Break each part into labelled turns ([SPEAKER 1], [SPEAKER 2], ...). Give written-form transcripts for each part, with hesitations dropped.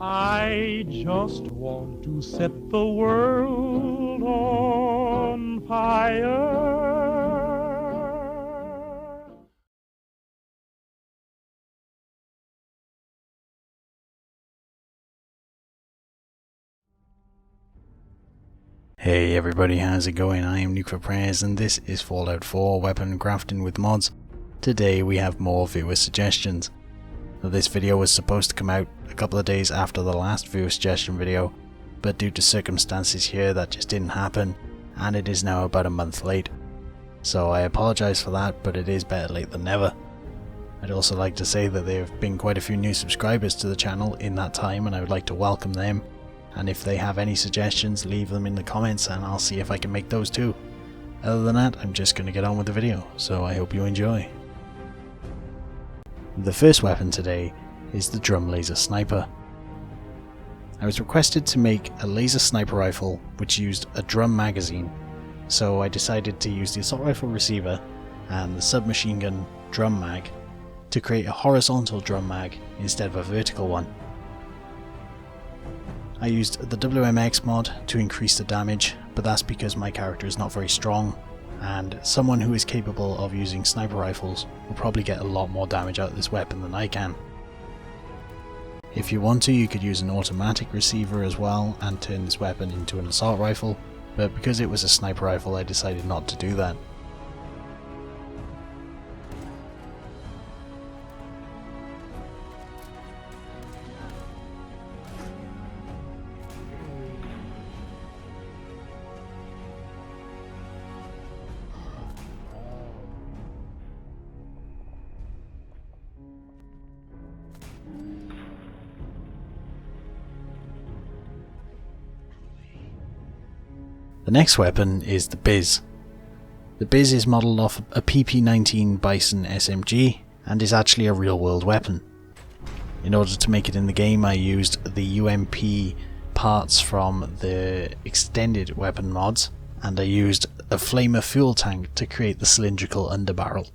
[SPEAKER 1] I just want to set the world on fire.
[SPEAKER 2] Hey everybody, how's it going? I am Nuke4Prayers and this is Fallout 4 Weapon Crafting with Mods. Today we have more viewer suggestions. Now, this video was supposed to come out a couple of days after the last viewer suggestion video, but due to circumstances here that just didn't happen, and it is now about a month late. So I apologise for that, but it is better late than never. I'd also like to say that there have been quite a few new subscribers to the channel in that time, and I would like to welcome them. And if they have any suggestions, leave them in the comments and I'll see if I can make those too. Other than that, I'm just going to get on with the video, so I hope you enjoy. The first weapon today is the drum laser sniper. I was requested to make a laser sniper rifle which used a drum magazine, so I decided to use the assault rifle receiver and the submachine gun drum mag to create a horizontal drum mag instead of a vertical one. I used the WMX mod to increase the damage, but that's because my character is not very strong, and someone who is capable of using sniper rifles will probably get a lot more damage out of this weapon than I can. If you want to, you could use an automatic receiver as well and turn this weapon into an assault rifle, but because it was a sniper rifle I decided not to do that. The next weapon is the Biz. The Biz is modelled off a PP19 Bison SMG and is actually a real world weapon. In order to make it in the game I used the UMP parts from the extended weapon mods, and I used a flamer fuel tank to create the cylindrical underbarrel.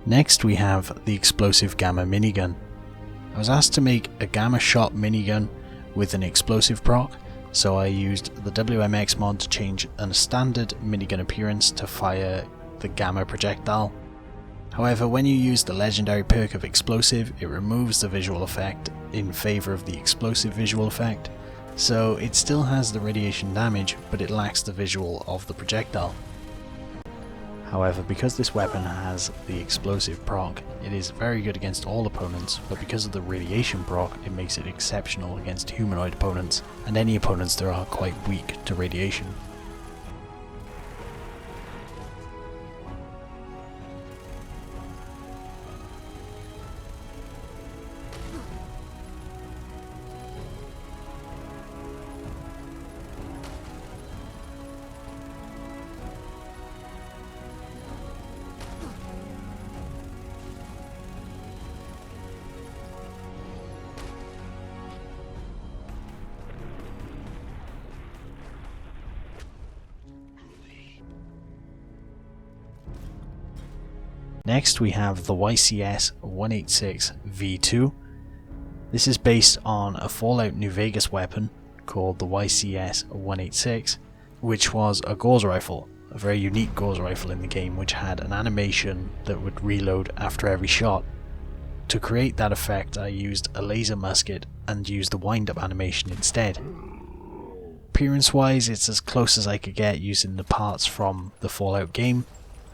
[SPEAKER 2] Next we have the explosive gamma minigun. I was asked to make a gamma shot minigun with an explosive proc, so I used the WMX mod to change a standard minigun appearance to fire the gamma projectile. However, when you use the legendary perk of explosive, it removes the visual effect in favour of the explosive visual effect, so it still has the radiation damage but it lacks the visual of the projectile. However, because this weapon has the explosive proc, it is very good against all opponents, but because of the radiation proc, it makes it exceptional against humanoid opponents, and any opponents that are quite weak to radiation. Next we have the YCS-186 V2. This is based on a Fallout New Vegas weapon called the YCS-186, which was a Gauss rifle, a very unique Gauss rifle in the game which had an animation that would reload after every shot. To create that effect I used a laser musket and used the wind-up animation instead. Appearance wise it's as close as I could get using the parts from the Fallout game,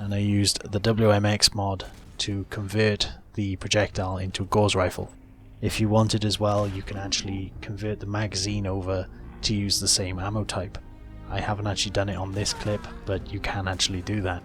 [SPEAKER 2] and I used the WMX mod to convert the projectile into a Gauss rifle. If you wanted as well, you can actually convert the magazine over to use the same ammo type. I haven't actually done it on this clip, but you can actually do that.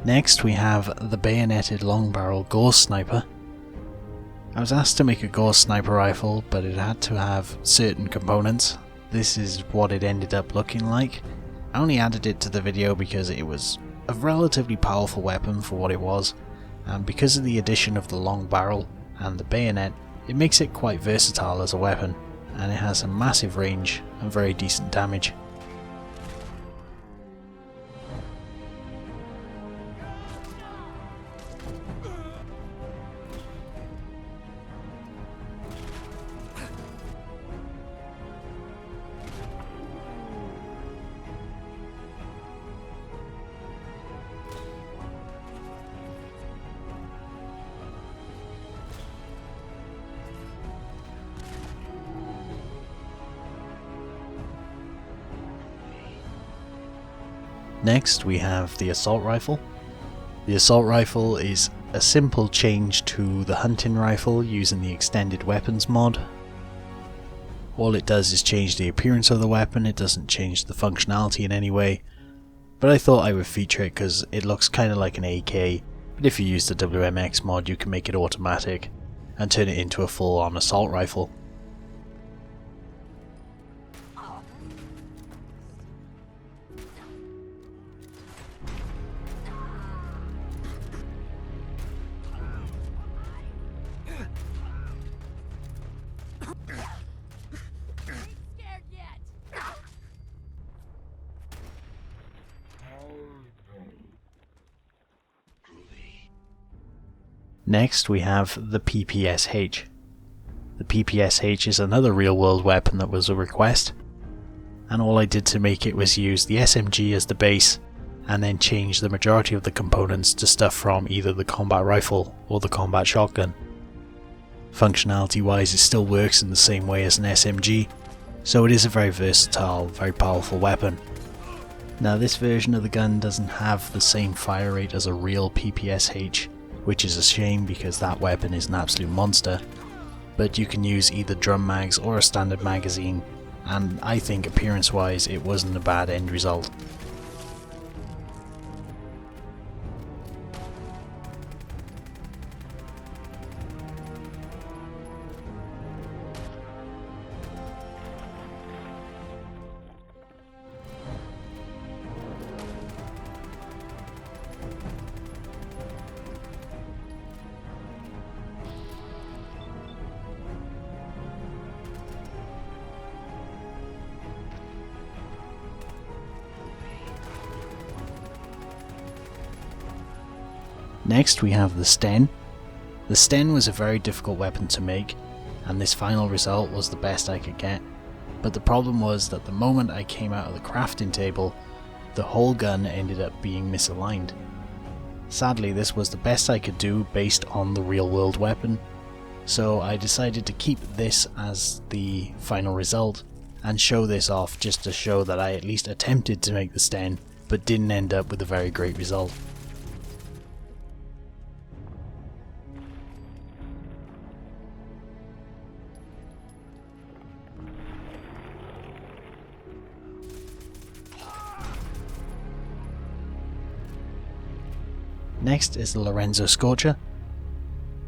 [SPEAKER 2] Next we have the Bayoneted long barrel Gauss sniper. I was asked to make a Gauss sniper rifle, but it had to have certain components. This is what it ended up looking like. I only added it to the video because it was a relatively powerful weapon for what it was, and because of the addition of the long barrel and the bayonet, it makes it quite versatile as a weapon, and it has a massive range and very decent damage. Next we have the assault rifle. The assault rifle is a simple change to the hunting rifle using the extended weapons mod. All it does is change the appearance of the weapon, it doesn't change the functionality in any way, but I thought I would feature it because it looks kind of like an AK, but if you use the WMX mod you can make it automatic and turn it into a full-on assault rifle. Next we have the PPSH. The PPSH is another real world weapon that was a request, and all I did to make it was use the SMG as the base and then change the majority of the components to stuff from either the combat rifle or the combat shotgun. Functionality wise it still works in the same way as an SMG, so it is a very versatile, very powerful weapon. Now this version of the gun doesn't have the same fire rate as a real PPSH, which is a shame because that weapon is an absolute monster, but you can use either drum mags or a standard magazine, and I think appearance wise it wasn't a bad end result. Next we have the Sten. The Sten was a very difficult weapon to make, and this final result was the best I could get, but the problem was that the moment I came out of the crafting table, the whole gun ended up being misaligned. Sadly this was the best I could do based on the real world weapon, so I decided to keep this as the final result and show this off just to show that I at least attempted to make the Sten, but didn't end up with a very great result. Next is the Lorenzo Scorcher.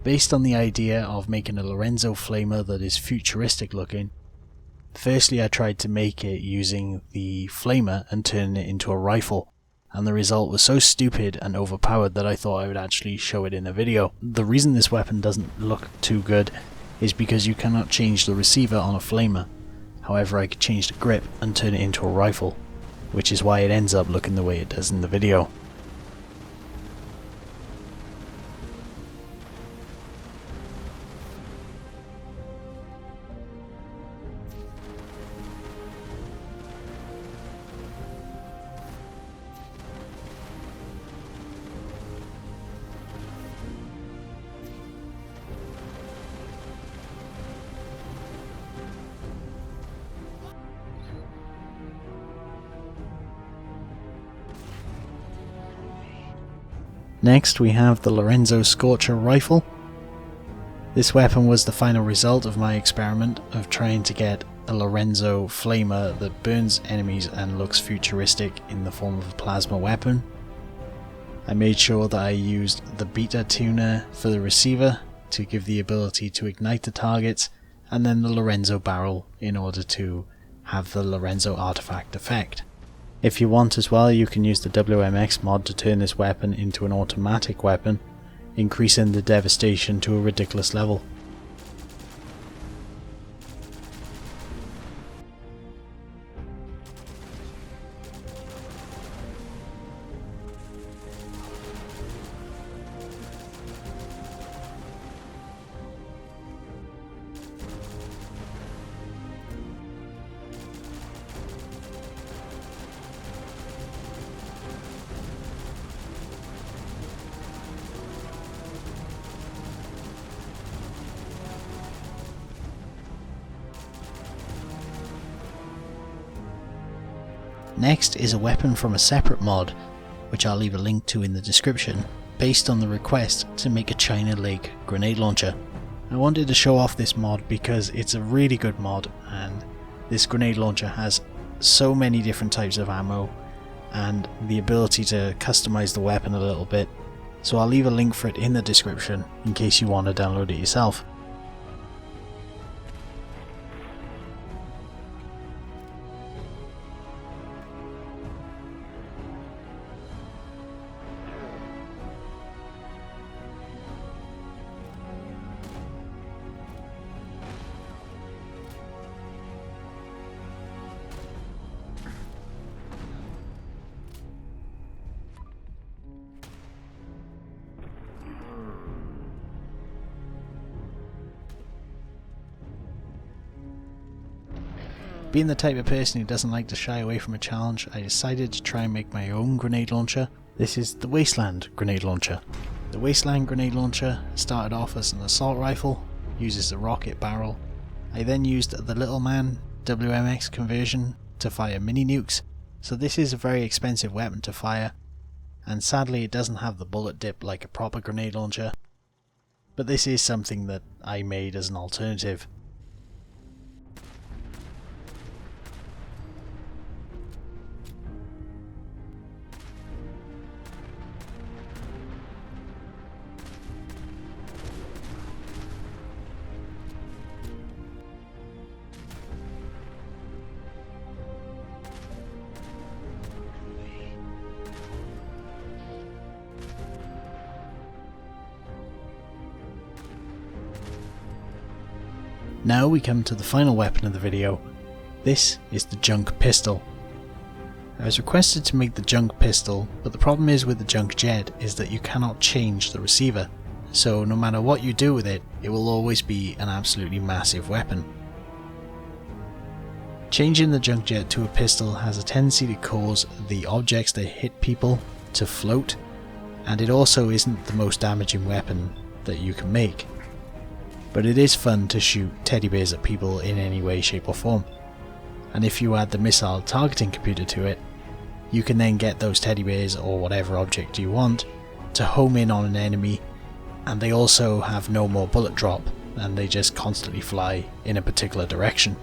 [SPEAKER 2] Based on the idea of making a Lorenzo flamer that is futuristic looking, firstly I tried to make it using the flamer and turning it into a rifle, and the result was so stupid and overpowered that I thought I would actually show it in a video. The reason this weapon doesn't look too good is because you cannot change the receiver on a flamer. However, I could change the grip and turn it into a rifle, which is why it ends up looking the way it does in the video. Next we have the Lorenzo Scorcher rifle. This weapon was the final result of my experiment of trying to get a Lorenzo flamer that burns enemies and looks futuristic in the form of a plasma weapon. I made sure that I used the beta tuner for the receiver to give the ability to ignite the targets, and then the Lorenzo barrel in order to have the Lorenzo artifact effect. If you want as well, you can use the WMX mod to turn this weapon into an automatic weapon, increasing the devastation to a ridiculous level. Next is a weapon from a separate mod, which I'll leave a link to in the description, based on the request to make a China Lake Grenade Launcher. I wanted to show off this mod because it's a really good mod, and this grenade launcher has so many different types of ammo and the ability to customize the weapon a little bit, so I'll leave a link for it in the description in case you want to download it yourself. Being the type of person who doesn't like to shy away from a challenge, I decided to try and make my own grenade launcher. This is the Wasteland Grenade Launcher. The Wasteland Grenade Launcher started off as an assault rifle, uses a rocket barrel. I then used the Little Man WMX conversion to fire mini nukes, so this is a very expensive weapon to fire, and sadly it doesn't have the bullet dip like a proper grenade launcher, but this is something that I made as an alternative. Now we come to the final weapon of the video. This is the junk pistol. I was requested to make the junk pistol, but the problem is with the junk jet is that you cannot change the receiver, so no matter what you do with it, it will always be an absolutely massive weapon. Changing the junk jet to a pistol has a tendency to cause the objects that hit people to float, and it also isn't the most damaging weapon that you can make. But it is fun to shoot teddy bears at people in any way, shape or form. And if you add the missile targeting computer to it, you can then get those teddy bears or whatever object you want to home in on an enemy, and they also have no more bullet drop and they just constantly fly in a particular direction.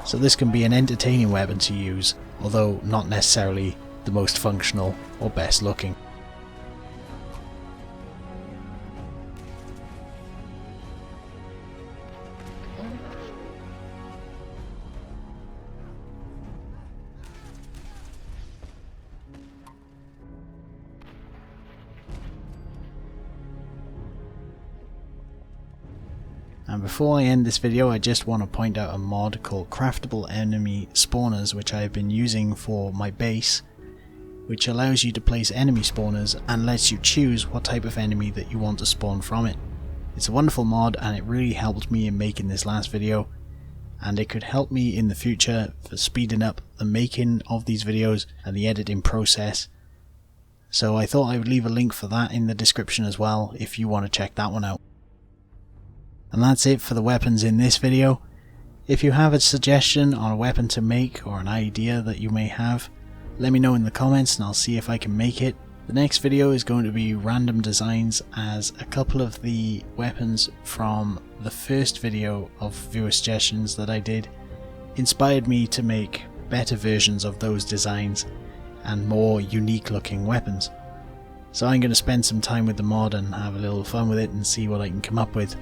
[SPEAKER 2] So this can be an entertaining weapon to use, although not necessarily the most functional or best looking. And before I end this video, I just want to point out a mod called Craftable Enemy Spawners, which I have been using for my base, which allows you to place enemy spawners and lets you choose what type of enemy that you want to spawn from it. It's a wonderful mod and it really helped me in making this last video, and it could help me in the future for speeding up the making of these videos and the editing process. So I thought I would leave a link for that in the description as well if you want to check that one out. And that's it for the weapons in this video. If you have a suggestion on a weapon to make or an idea that you may have, let me know in the comments and I'll see if I can make it. The next video is going to be random designs, as a couple of the weapons from the first video of viewer suggestions that I did inspired me to make better versions of those designs and more unique looking weapons. So I'm going to spend some time with the mod and have a little fun with it and see what I can come up with.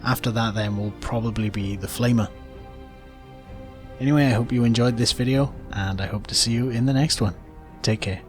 [SPEAKER 2] After that then will probably be the Flamer. Anyway, I hope you enjoyed this video and I hope to see you in the next one. Take care.